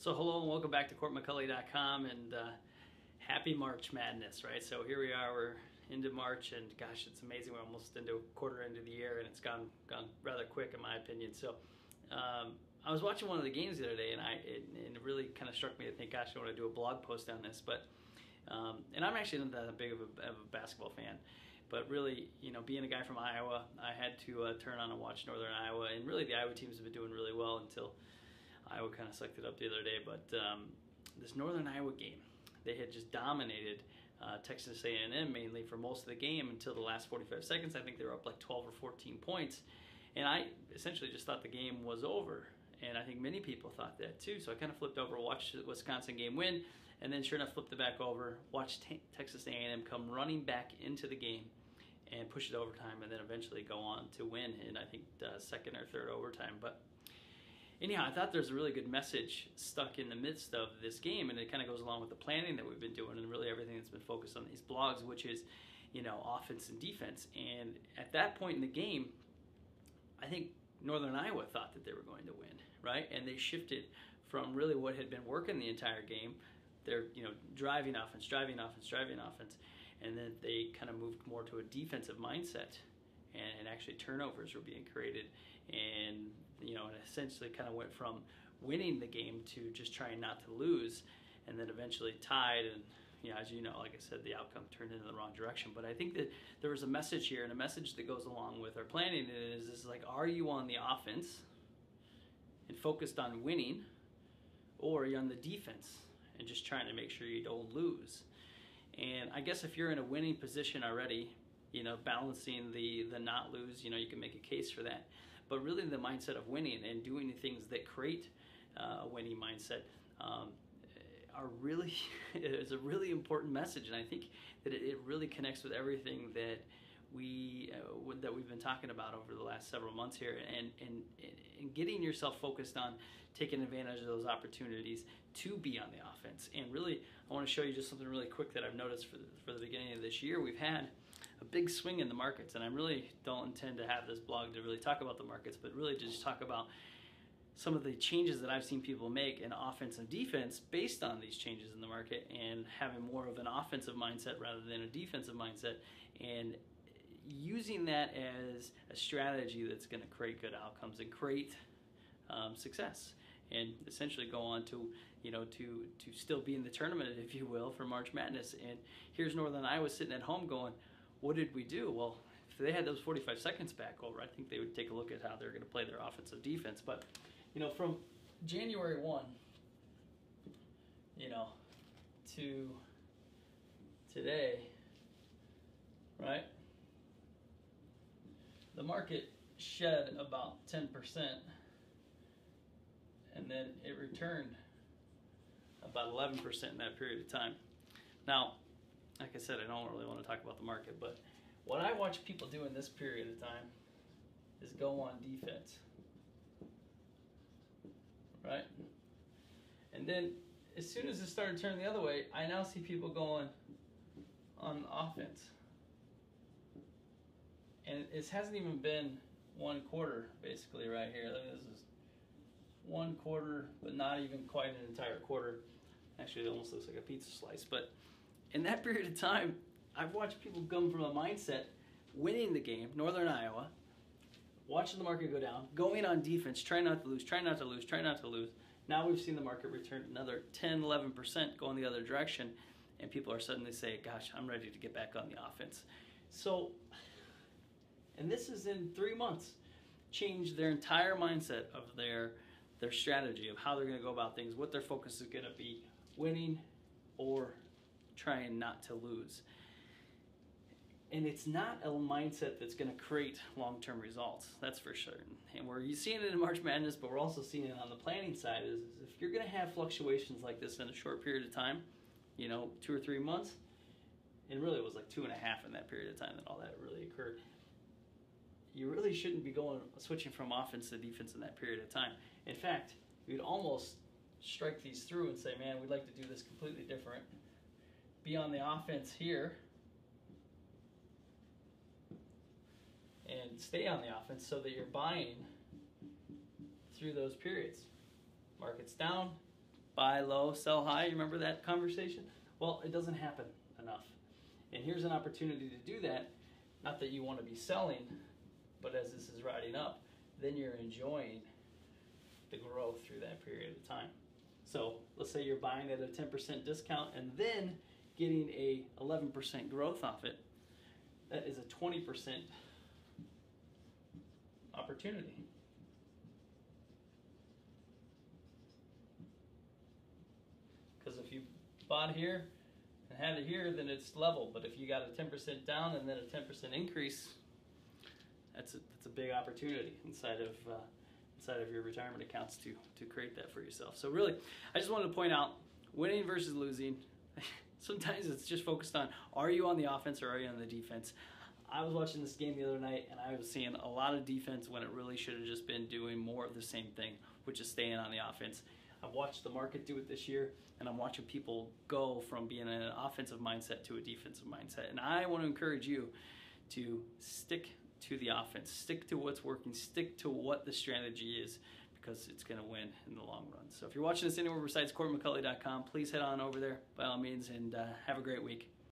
So hello and welcome back to CourtMcCulley.com and happy March Madness, right? So here we are, we're into March and gosh, it's amazing. We're almost into a quarter into the year and it's gone rather quick in my opinion. So I was watching one of the games the other day and it really kind of struck me to think, gosh, I want to do a blog post on this. But and I'm actually not that big of a basketball fan. But really, you know, being a guy from Iowa, I had to turn on and watch Northern Iowa. And really the Iowa teams have been doing really well until Iowa kind of sucked it up the other day. But this Northern Iowa game, they had just dominated Texas A&M mainly for most of the game until the last 45 seconds. I think they were up like 12 or 14 points. And I essentially just thought the game was over. And I think many people thought that too. So I kind of flipped over, watched the Wisconsin game win, and then sure enough flipped it back over, watched Texas A&M come running back into the game and push it overtime and then eventually go on to win in, I think, second or third overtime. But anyhow, I thought there's a really good message stuck in the midst of this game, and it kind of goes along with the planning that we've been doing and really everything that's been focused on these blogs, which is, you know, offense and defense. And at that point in the game, I think Northern Iowa thought that they were going to win, right? And they shifted from really what had been working the entire game. They're, you know, driving offense, and then they kind of moved more to a defensive mindset. And actually turnovers were being created, and you know, and essentially kind of went from winning the game to just trying not to lose, and then eventually tied. And you know, as you know, like I said, the outcome turned into the wrong direction. But I think that there was a message here, and a message that goes along with our planning is like, are you on the offense and focused on winning, or are you on the defense and just trying to make sure you don't lose? And I guess if you're in a winning position already, you know, balancing the not lose, you know, you can make a case for that. But really the mindset of winning and doing the things that create a winning mindset are really, is a really important message. And I think that it really connects with everything that we've been talking about over the last several months here, and getting yourself focused on taking advantage of those opportunities to be on the offense. And really, I want to show you just something really quick that I've noticed for the beginning of this year. We've had a big swing in the markets, and I really don't intend to have this blog to really talk about the markets, but really to just talk about some of the changes that I've seen people make in offense and defense based on these changes in the market, and having more of an offensive mindset rather than a defensive mindset, and using that as a strategy that's going to create good outcomes and create success, and essentially go on to, you know, to still be in the tournament, if you will, for March Madness. And here's Northern Iowa sitting at home going, what did we do? Well, if they had those 45 seconds back over, I think they would take a look at how they're going to play their offensive defense. But, you know, from January 1, you know, to today, right, the market shed about 10%, and then it returned about 11% in that period of time. Now, like I said, I don't really want to talk about the market, but what I watch people do in this period of time is go on defense, right? And then as soon as it started turning the other way, I now see people going on offense. And it hasn't even been one quarter, basically, right here. This is one quarter, but not even quite an entire quarter. Actually, it almost looks like a pizza slice. But in that period of time, I've watched people come from a mindset, winning the game, Northern Iowa, watching the market go down, going on defense, trying not to lose, trying not to lose, trying not to lose. Now we've seen the market return another 10, 11% going the other direction, and people are suddenly saying, gosh, I'm ready to get back on the offense. So, and this is in 3 months, changed their entire mindset of their strategy of how they're going to go about things, what their focus is going to be, winning or trying not to lose. And it's not a mindset that's going to create long-term results, that's for certain. And we're seeing it in March Madness, but we're also seeing it on the planning side, is if you're going to have fluctuations like this in a short period of time, you know, 2 or 3 months, and really it was like 2.5 in that period of time that all that really occurred, you really shouldn't be switching from offense to defense in that period of time. In fact, you'd almost strike these through and say, man, we'd like to do this completely different. Be on the offense here and stay on the offense so that you're buying through those periods. Market's down, buy low, sell high. You remember that conversation? Well, it doesn't happen enough. And here's an opportunity to do that. Not that you want to be selling, but as this is riding up, then you're enjoying the growth through that period of time. So let's say you're buying at a 10% discount and then getting a 11% growth off it. That is a 20% opportunity. Because if you bought here and had it here, then it's level. But if you got a 10% down and then a 10% increase, that's a big opportunity inside of your retirement accounts to create that for yourself. So really, I just wanted to point out winning versus losing. Sometimes it's just focused on, are you on the offense or are you on the defense? I was watching this game the other night and I was seeing a lot of defense when it really should have just been doing more of the same thing, which is staying on the offense. I've watched the market do it this year, and I'm watching people go from being in an offensive mindset to a defensive mindset. And I want to encourage you to stick to the offense, stick to what's working, stick to what the strategy is, because it's going to win in the long run. So if you're watching this anywhere besides CoreyMcCulley.com, please head on over there by all means, and have a great week.